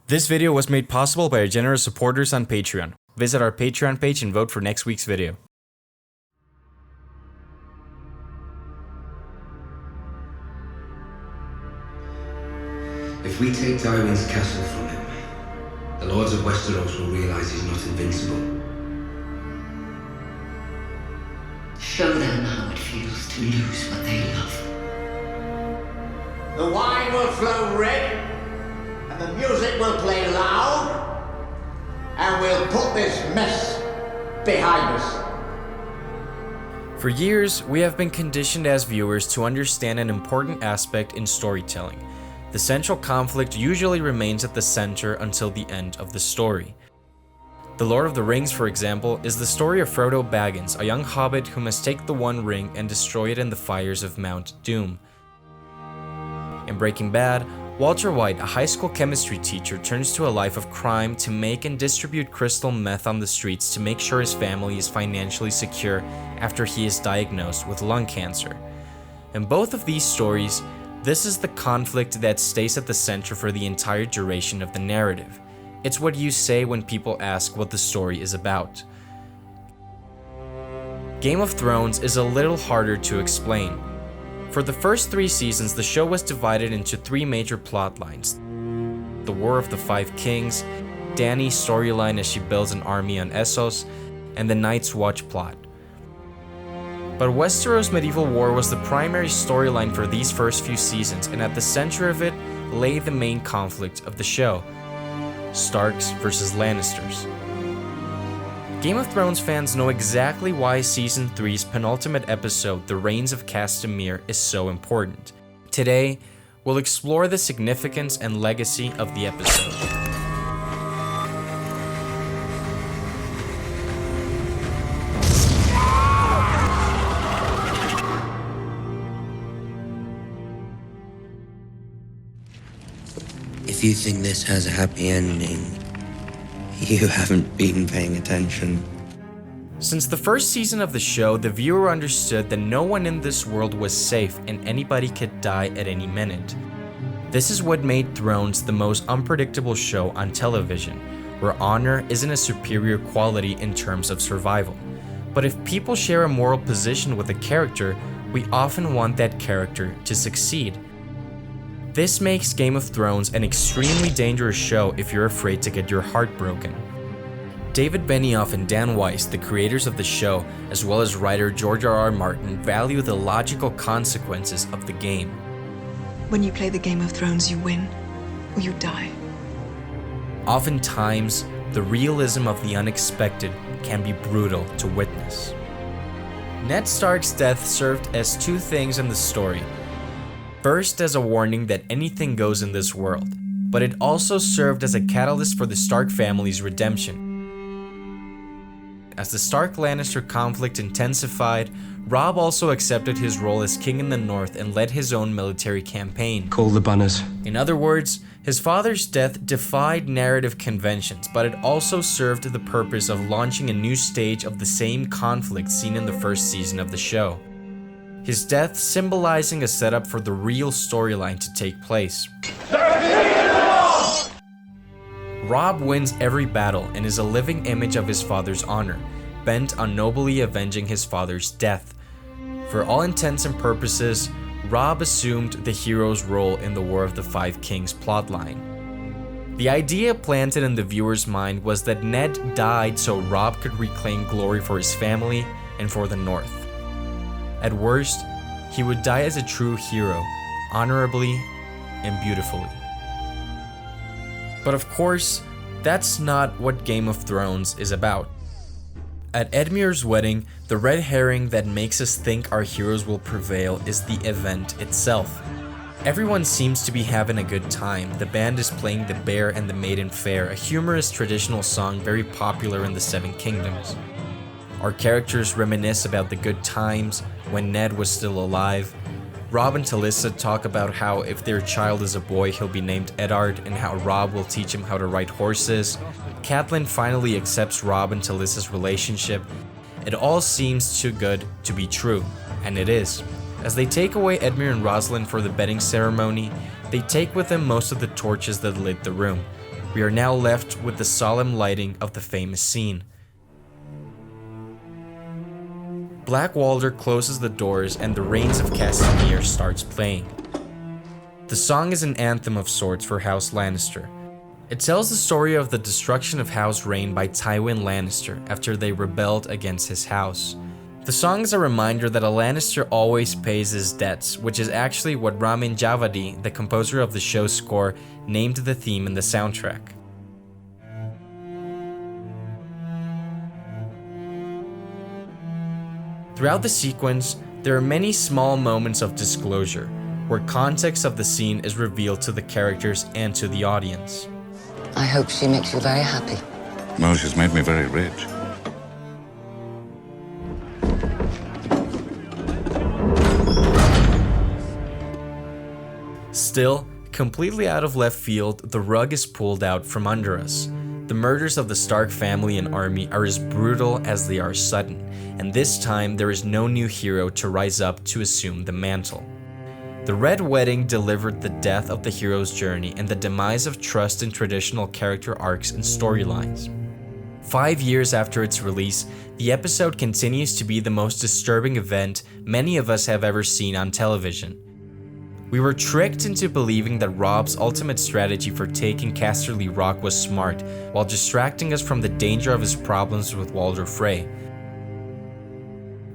This video was made possible by our generous supporters on Patreon. Visit our Patreon page and vote for next week's video. If we take Tywin's castle from him, the Lords of Westeros will realize he's not invincible. Show them how it feels to lose what they love. The wine will flow red, and the music will play loud, and we'll put this mess behind us. For years, we have been conditioned as viewers to understand an important aspect in storytelling. The central conflict usually remains at the center until the end of the story. The Lord of the Rings, for example, is the story of Frodo Baggins, a young hobbit who must take the One Ring and destroy it in the fires of Mount Doom. In Breaking Bad, Walter White, a high school chemistry teacher, turns to a life of crime to make and distribute crystal meth on the streets to make sure his family is financially secure after he is diagnosed with lung cancer. In both of these stories, this is the conflict that stays at the center for the entire duration of the narrative. It's what you say when people ask what the story is about. Game of Thrones is a little harder to explain. For the first 3 seasons, the show was divided into 3 major plot lines. The War of the Five Kings, Dany's storyline as she builds an army on Essos, and the Night's Watch plot. But Westeros Medieval War was the primary storyline for these first few seasons, and at the center of it lay the main conflict of the show: Starks versus Lannisters. Game of Thrones fans know exactly why Season 3's penultimate episode, The Rains of Castamere, is so important. Today, we'll explore the significance and legacy of the episode. If you think this has a happy ending, you haven't been paying attention. Since the first season of the show, the viewer understood that no one in this world was safe and anybody could die at any minute. This is what made Thrones the most unpredictable show on television, where honor isn't a superior quality in terms of survival. But if people share a moral position with a character, we often want that character to succeed. This makes Game of Thrones an extremely dangerous show if you're afraid to get your heart broken. David Benioff and Dan Weiss, the creators of the show, as well as writer George R.R. Martin, value the logical consequences of the game. When you play the Game of Thrones, you win or you die. Oftentimes, the realism of the unexpected can be brutal to witness. Ned Stark's death served as 2 things in the story. First, as a warning that anything goes in this world, but it also served as a catalyst for the Stark family's redemption. As the Stark-Lannister conflict intensified, Robb also accepted his role as king in the North and led his own military campaign. Call the banners. In other words, his father's death defied narrative conventions, but it also served the purpose of launching a new stage of the same conflict seen in the first season of the show. His death symbolizing a setup for the real storyline to take place. Robb wins every battle and is a living image of his father's honor, bent on nobly avenging his father's death. For all intents and purposes, Robb assumed the hero's role in the War of the Five Kings plotline. The idea planted in the viewer's mind was that Ned died so Robb could reclaim glory for his family and for the North. At worst, he would die as a true hero, honorably and beautifully. But of course, that's not what Game of Thrones is about. At Edmure's wedding, the red herring that makes us think our heroes will prevail is the event itself. Everyone seems to be having a good time. The band is playing The Bear and the Maiden Fair, a humorous traditional song very popular in the Seven Kingdoms. Our characters reminisce about the good times when Ned was still alive. Robb and Talisa talk about how if their child is a boy, he'll be named Eddard, and how Robb will teach him how to ride horses. Catelyn finally accepts Robb and Talisa's relationship. It all seems too good to be true, and it is. As they take away Edmure and Rosalind for the bedding ceremony, they take with them most of the torches that lit the room. We are now left with the solemn lighting of the famous scene. Black Walder closes the doors and the Rains of Castamere starts playing. The song is an anthem of sorts for House Lannister. It tells the story of the destruction of House Rain by Tywin Lannister after they rebelled against his house. The song is a reminder that a Lannister always pays his debts, which is actually what Ramin Djawadi, the composer of the show's score, named the theme in the soundtrack. Throughout the sequence, there are many small moments of disclosure, where context of the scene is revealed to the characters and to the audience. I hope she makes you very happy. Well, she's made me very rich. Still, completely out of left field, the rug is pulled out from under us. The murders of the Stark family and army are as brutal as they are sudden, and this time there is no new hero to rise up to assume the mantle. The Red Wedding delivered the death of the hero's journey and the demise of trust in traditional character arcs and storylines. 5 years after its release, the episode continues to be the most disturbing event many of us have ever seen on television. We were tricked into believing that Robb's ultimate strategy for taking Casterly Rock was smart, while distracting us from the danger of his problems with Walder Frey.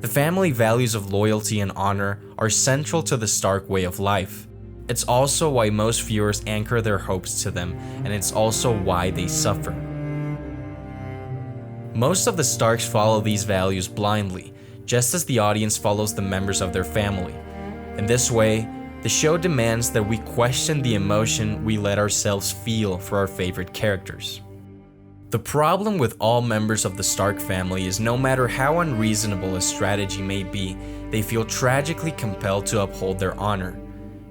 The family values of loyalty and honor are central to the Stark way of life. It's also why most viewers anchor their hopes to them, and it's also why they suffer. Most of the Starks follow these values blindly, just as the audience follows the members of their family. In this way, the show demands that we question the emotion we let ourselves feel for our favorite characters. The problem with all members of the Stark family is no matter how unreasonable a strategy may be, they feel tragically compelled to uphold their honor.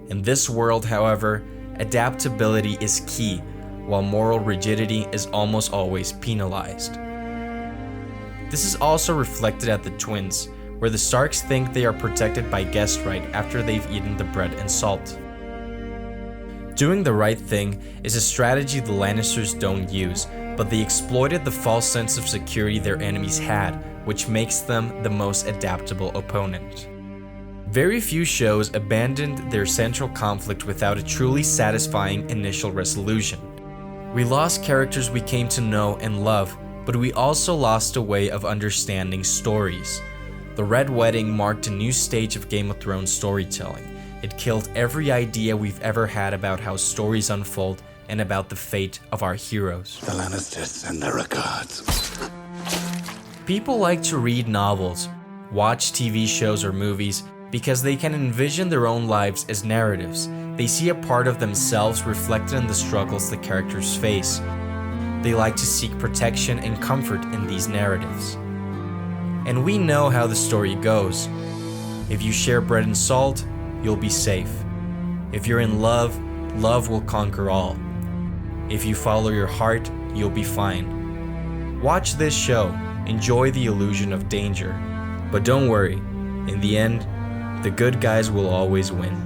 In this world, however, adaptability is key, while moral rigidity is almost always penalized. This is also reflected at the twins, where the Starks think they are protected by guest right after they've eaten the bread and salt. Doing the right thing is a strategy the Lannisters don't use, but they exploited the false sense of security their enemies had, which makes them the most adaptable opponent. Very few shows abandoned their central conflict without a truly satisfying initial resolution. We lost characters we came to know and love, but we also lost a way of understanding stories. The Red Wedding marked a new stage of Game of Thrones storytelling. It killed every idea we've ever had about how stories unfold and about the fate of our heroes. The Lannisters send their regards. People like to read novels, watch TV shows or movies because they can envision their own lives as narratives. They see a part of themselves reflected in the struggles the characters face. They like to seek protection and comfort in these narratives. And we know how the story goes. If you share bread and salt, you'll be safe. If you're in love, love will conquer all. If you follow your heart, you'll be fine. Watch this show, enjoy the illusion of danger. But don't worry, in the end, the good guys will always win.